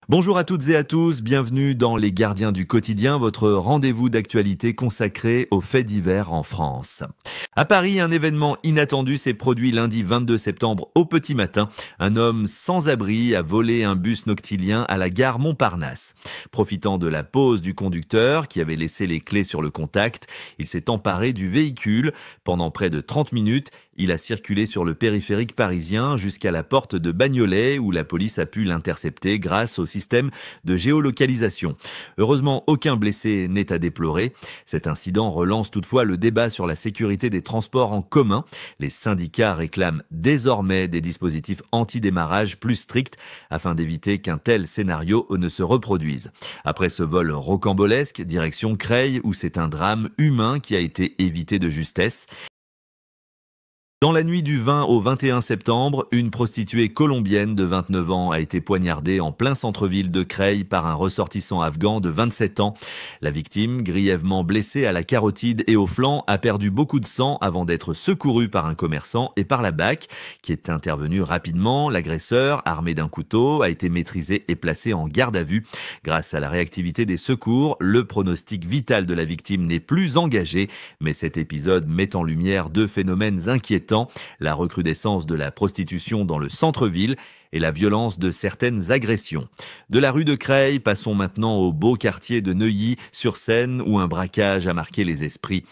Bonjour à toutes et à tous, bienvenue dans Les Gardiens du quotidien, votre rendez-vous d'actualité consacré aux faits divers en France. À Paris, un événement inattendu s'est produit lundi 22 septembre au petit matin. Un homme sans abri a volé un bus noctilien à la gare Montparnasse. Profitant de la pause du conducteur qui avait laissé les clés sur le contact, il s'est emparé du véhicule. Pendant près de 30 minutes, il a circulé sur le périphérique parisien jusqu'à la porte de Bagnolet où la police a pu l'intercepter grâce au système de géolocalisation. Heureusement, aucun blessé n'est à déplorer. Cet incident relance toutefois le débat sur la sécurité des transports en commun. Les syndicats réclament désormais des dispositifs anti-démarrage plus stricts afin d'éviter qu'un tel scénario ne se reproduise. Après ce vol rocambolesque, direction Creil où c'est un drame humain qui a été évité de justesse. Dans la nuit du 20 au 21 septembre, une prostituée colombienne de 29 ans a été poignardée en plein centre-ville de Creil par un ressortissant afghan de 27 ans. La victime, grièvement blessée à la carotide et au flanc, a perdu beaucoup de sang avant d'être secourue par un commerçant et par la BAC, qui est intervenu rapidement. L'agresseur, armé d'un couteau, a été maîtrisé et placé en garde à vue. Grâce à la réactivité des secours, le pronostic vital de la victime n'est plus engagé, mais cet épisode met en lumière deux phénomènes inquiétants: la recrudescence de la prostitution dans le centre-ville et la violence de certaines agressions. De la rue de Creil, passons maintenant au beau quartier de Neuilly-sur-Seine où un braquage a marqué les esprits.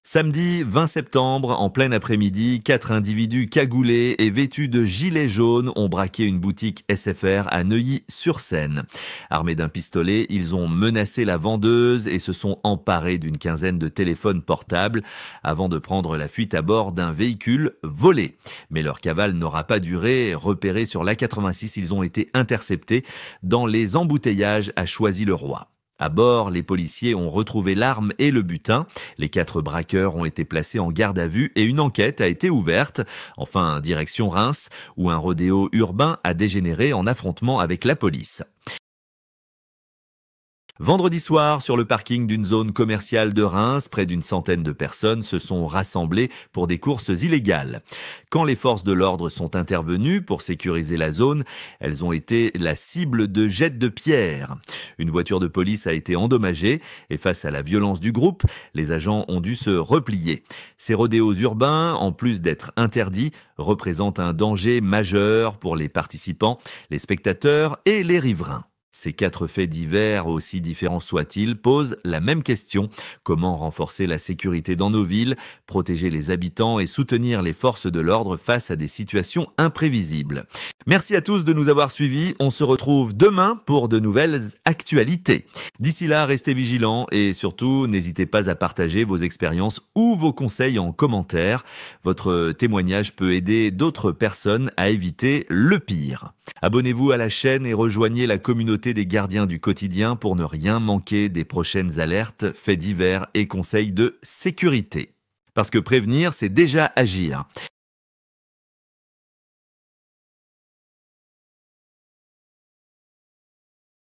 Samedi 20 septembre, en plein après-midi, 4 individus cagoulés et vêtus de gilets jaunes ont braqué une boutique SFR à Neuilly-sur-Seine. Armés d'un pistolet, ils ont menacé la vendeuse et se sont emparés d'une quinzaine de téléphones portables avant de prendre la fuite à bord d'un véhicule volé. Mais leur cavale n'aura pas duré. Repérés sur l'A86, ils ont été interceptés dans les embouteillages à Choisy-le-Roi. À bord, les policiers ont retrouvé l'arme et le butin. Les 4 braqueurs ont été placés en garde à vue et une enquête a été ouverte. Enfin, direction Reims, où un rodéo urbain a dégénéré en affrontement avec la police. Vendredi soir, sur le parking d'une zone commerciale de Reims, près d'une centaine de personnes se sont rassemblées pour des courses illégales. Quand les forces de l'ordre sont intervenues pour sécuriser la zone, elles ont été la cible de jets de pierres. Une voiture de police a été endommagée et face à la violence du groupe, les agents ont dû se replier. Ces rodéos urbains, en plus d'être interdits, représentent un danger majeur pour les participants, les spectateurs et les riverains. Ces 4 faits divers, aussi différents soient-ils, posent la même question: comment renforcer la sécurité dans nos villes, protéger les habitants et soutenir les forces de l'ordre face à des situations imprévisibles? Merci à tous de nous avoir suivis. On se retrouve demain pour de nouvelles actualités. D'ici là, restez vigilants et surtout, n'hésitez pas à partager vos expériences ou vos conseils en commentaire. Votre témoignage peut aider d'autres personnes à éviter le pire. Abonnez-vous à la chaîne et rejoignez la communauté des Gardiens du quotidien pour ne rien manquer des prochaines alertes, faits divers et conseils de sécurité. Parce que prévenir, c'est déjà agir.